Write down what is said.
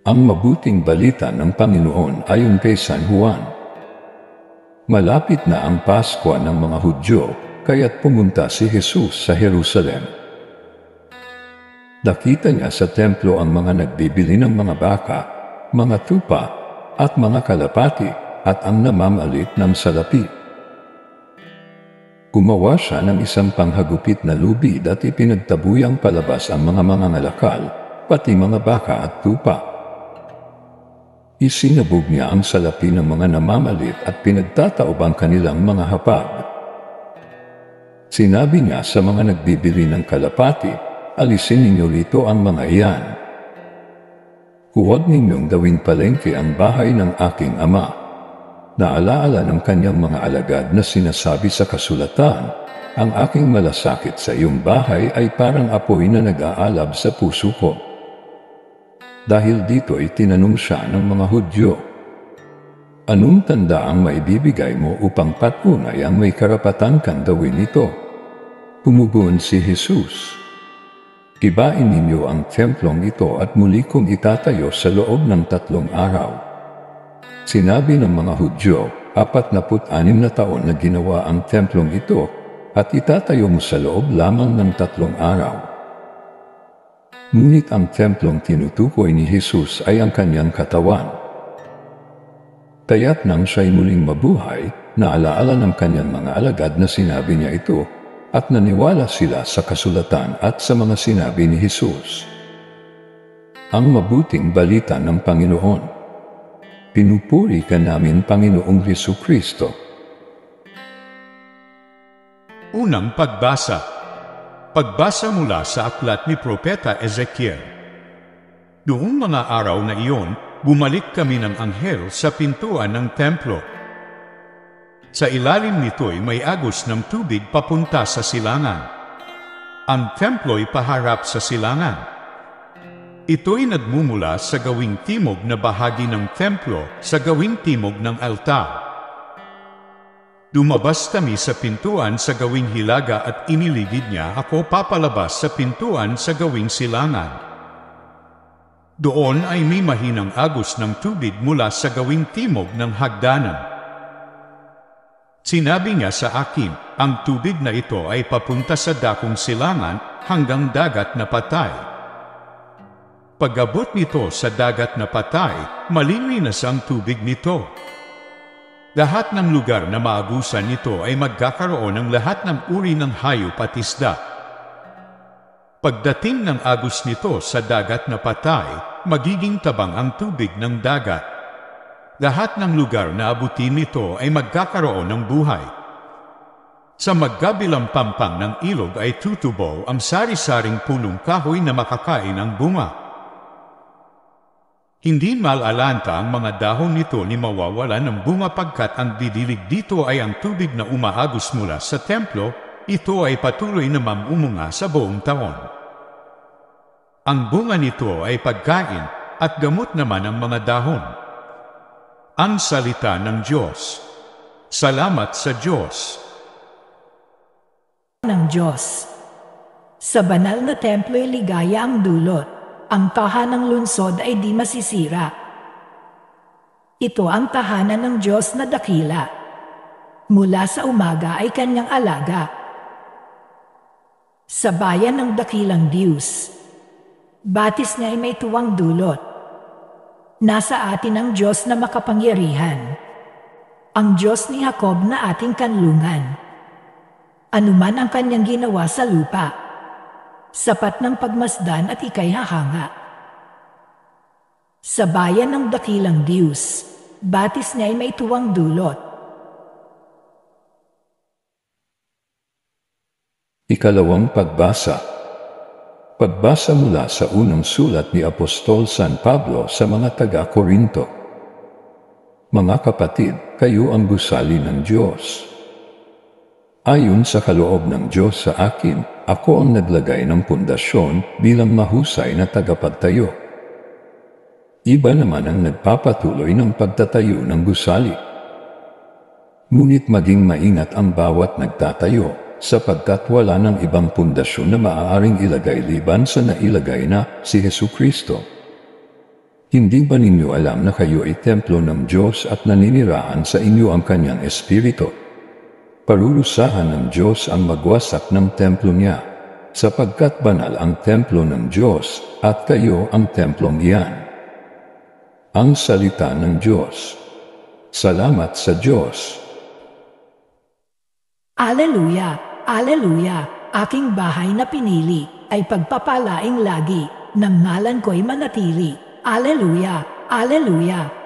Ang mabuting balita ng Panginoon ayon kay San Juan. Malapit na ang Pasko ng mga Hudyo, kaya't pumunta si Jesus sa Jerusalem. Nakita niya sa templo ang mga nagbibili ng mga baka, mga tupa, at mga kalapati, at ang namamalit ng salapi. Gumawa siya ng isang panghagupit na lubid at ipinagtabuyang palabas ang mga mangangalakal, pati mga baka at tupa. Isinabog niya ang salapi ng mga namamalit at pinagtataob ang kanilang mga hapag. Sinabi niya sa mga nagbibili ng kalapati, alisin ninyo rito ang mga iyan. Huwag ninyong gawing palengke ang bahay ng aking ama. Naalaala ng kanyang mga alagad na sinasabi sa kasulatan, ang aking malasakit sa iyong bahay ay parang apoy na nag-aalab sa puso ko. Dahil dito ay tinanong siya ng mga Hudyo, anong tanda ang maibibigay mo upang patunay ang may karapatan kang gawin ito? Pumugon si Jesus, ibain ninyo ang templong ito at muli kong itatayo sa loob ng 3 araw. Sinabi ng mga Hudyo, 46 na taon na ginawa ang templong ito at itatayo mo sa loob lamang ng 3 araw. Ngunit ang templong tinutukoy ni Jesus ay ang kanyang katawan. Kaya't nang siya'y muling mabuhay, naalaala ng kanyang mga alagad na sinabi niya ito at naniwala sila sa kasulatan at sa mga sinabi ni Jesus. Ang mabuting balita ng Panginoon. Pinupuri ka namin, Panginoong Jesucristo. Unang pagbasa. Pagbasa mula sa aklat ni Propeta Ezekiel. Noong mga araw na iyon, bumalik kami ng anghel sa pintuan ng templo. Sa ilalim nito'y may agos ng tubig papunta sa silangan. Ang templo'y paharap sa silangan. Ito'y nagmumula sa gawing timog na bahagi ng templo sa gawing timog ng altar. Lumabas kami sa pintuan sa gawing hilaga at iniligid niya ako papalabas sa pintuan sa gawing silangan. Doon ay may mahinang agos ng tubig mula sa gawing timog ng hagdanan. Sinabi niya sa akin, ang tubig na ito ay papunta sa dakong silangan hanggang dagat na patay. Pag-abot nito sa dagat na patay, malilinas ang tubig nito. Lahat ng lugar na maagusan nito ay magkakaroon ng lahat ng uri ng hayop at isda. Pagdating ng agos nito sa dagat na patay, magiging tabang ang tubig ng dagat. Lahat ng lugar na abutin nito ay magkakaroon ng buhay. Sa magkabilang pampang ng ilog ay tutubo ang sari-saring punong kahoy na makakain ng bunga. Hindi malalanta ang mga dahon nito ni mawawala ng bunga pagkat ang didilig dito ay ang tubig na umaagos mula sa templo, ito ay patuloy na mamumunga sa buong taon. Ang bunga nito ay pagkain at gamot naman ang mga dahon. Ang salita ng Diyos. Salamat sa Diyos. Ng Diyos. Sa banal na templo'y ligaya ang dulot. Ang tahanang lungsod ay di masisira. Ito ang tahanan ng Diyos na dakila. Mula sa umaga ay kanyang alaga. Sa bayan ng dakilang Diyos, batis niya ay may tuwang dulot. Nasa atin ang Diyos na makapangyarihan. Ang Diyos ni Jacob na ating kanlungan. Anuman ang kanyang ginawa sa lupa, sapat ng pagmasdan at ika'y hahanga. Sa bayan ng dakilang Diyos, batis niya ay may tuwang dulot. Ikalawang pagbasa. Pagbasa mula sa unang sulat ni Apostol San Pablo sa mga taga-Korinto. Mga kapatid, kayo ang gusali ng Diyos. Ayon sa kaloob ng Diyos sa akin, ako ang naglagay ng pundasyon bilang mahusay na tagapagtayo. Iba naman ang nagpapatuloy ng pagtatayo ng gusali. Ngunit maging maingat ang bawat nagtatayo, sapagkat wala ng ibang pundasyon na maaaring ilagay liban sa nailagay na si Jesucristo. Hindi ba ninyo alam na kayo ay templo ng Diyos at naninirahan sa inyo ang kanyang Espiritu? Parurusahan ng Diyos ang magwasak ng templo niya, sapagkat banal ang templo ng Diyos at kayo ang templong iyan. Ang salita ng Diyos. Salamat sa Diyos. Aleluya! Aleluya! Aking bahay na pinili ay pagpapalaing lagi, ng ngalan ko'y manatili. Aleluya! Aleluya!